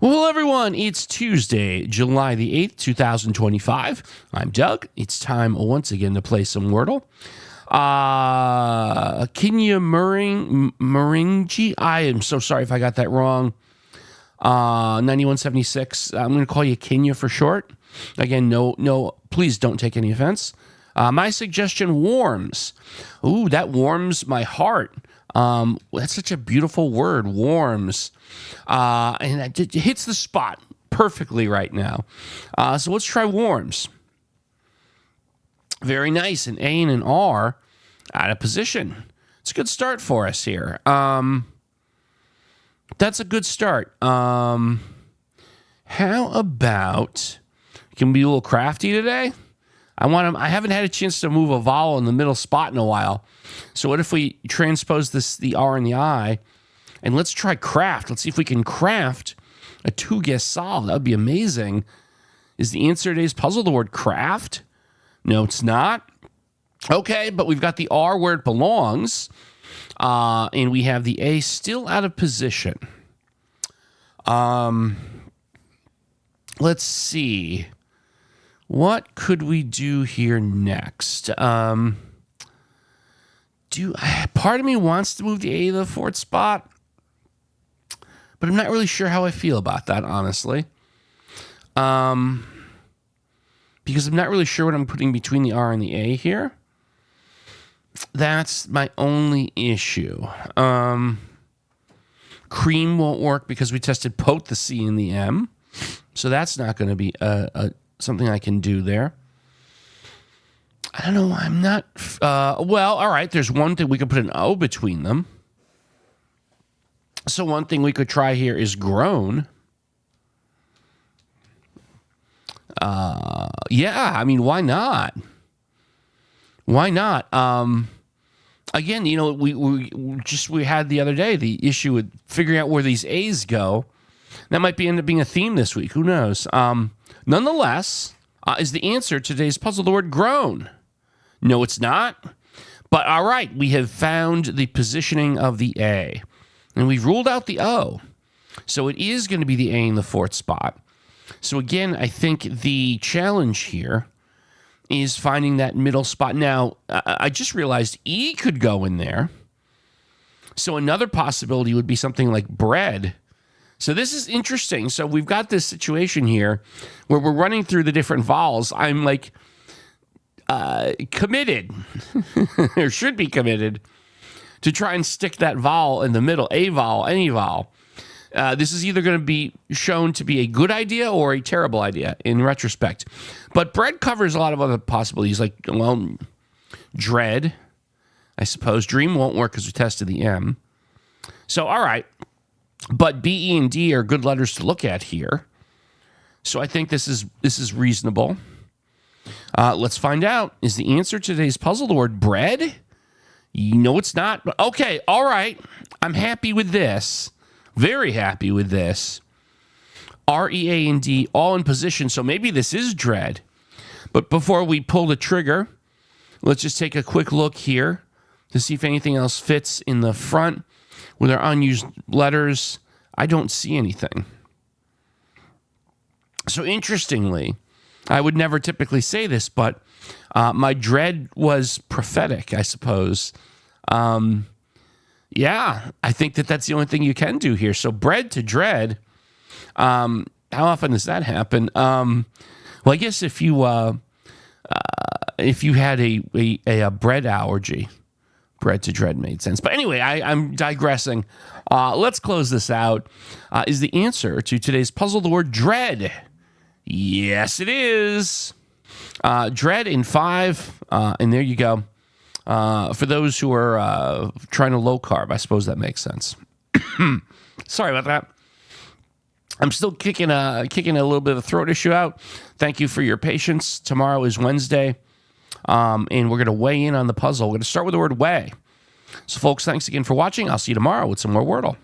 Well, everyone, it's Tuesday, July the 8th, 2025. I'm Doug. It's time once again to play some Wordle. Kenya Maringi. I am so sorry if I got that wrong. 9176. I'm going to call you Kenya for short. Again, no, please don't take any offense. My suggestion, warms. Ooh, that warms my heart. That's such a beautiful word, warms. And it hits the spot perfectly right now. So let's try warms. Very nice. An A and an R out of position. It's a good start for us here. That's a good start. How about, can we be a little crafty today? I haven't had a chance to move a vowel in the middle spot in a while. So what if we transpose the R and the I, and let's try craft. Let's see if we can craft a two-guess solve. That would be amazing. Is the answer to today's puzzle the word craft? No, it's not. Okay, but we've got the R where it belongs, and we have the A still out of position. Let's see. What could we do here next? Part of me wants to move the A to the fourth spot, but I'm not really sure how I feel about that, honestly. Because I'm not really sure what I'm putting between the R and the A here. That's my only issue. Cream won't work because we tested pote, the C and the M. So that's not going to be something I can do there. I don't know. I'm not... well, all right. There's one thing. We could put an O between them. So one thing we could try here is grown. Yeah, I mean, why not? Why not? Again, you know, we had the other day the issue with figuring out where these A's go. That might end up being a theme this week. Who knows? Nonetheless, is the answer to today's puzzle the word grown? No, it's not. But all right, we have found the positioning of the A. And we've ruled out the O. So it is going to be the A in the fourth spot. So again, I think the challenge here is finding that middle spot. Now, I just realized E could go in there. So another possibility would be something like bread. So this is interesting. So we've got this situation here where we're running through the different vowels. I'm like committed, or should be committed, to try and stick that vowel in the middle, a vowel, any vowel. This is either going to be shown to be a good idea or a terrible idea in retrospect. But bread covers a lot of other possibilities, like, well, dread, I suppose. Dream won't work because we tested the M. So, all right. But B, E, and D are good letters to look at here. So I think this is reasonable. Let's find out. Is the answer to today's puzzle the word bread? No, it's not. But okay, all right. I'm happy with this. Very happy with this. R, E, A, and D all in position. So maybe this is dread. But before we pull the trigger, let's just take a quick look here to see if anything else fits in the front with our unused letters. I don't see anything. So interestingly, I would never typically say this, but my dread was prophetic, I suppose. Yeah, I think that's the only thing you can do here. So bread to dread. How often does that happen? Well, I guess if you had a bread allergy, bread to dread made sense. But anyway, I'm digressing. Let's close this out. Is the answer to today's puzzle the word dread? Yes, it is. Dread in 5, and there you go. For those who are trying to low carb, I suppose that makes sense. Sorry about that. I'm still kicking a little bit of a throat issue out. Thank you for your patience. Tomorrow is Wednesday, and we're going to weigh in on the puzzle. We're going to start with the word weigh. So, folks, thanks again for watching. I'll see you tomorrow with some more Wordle.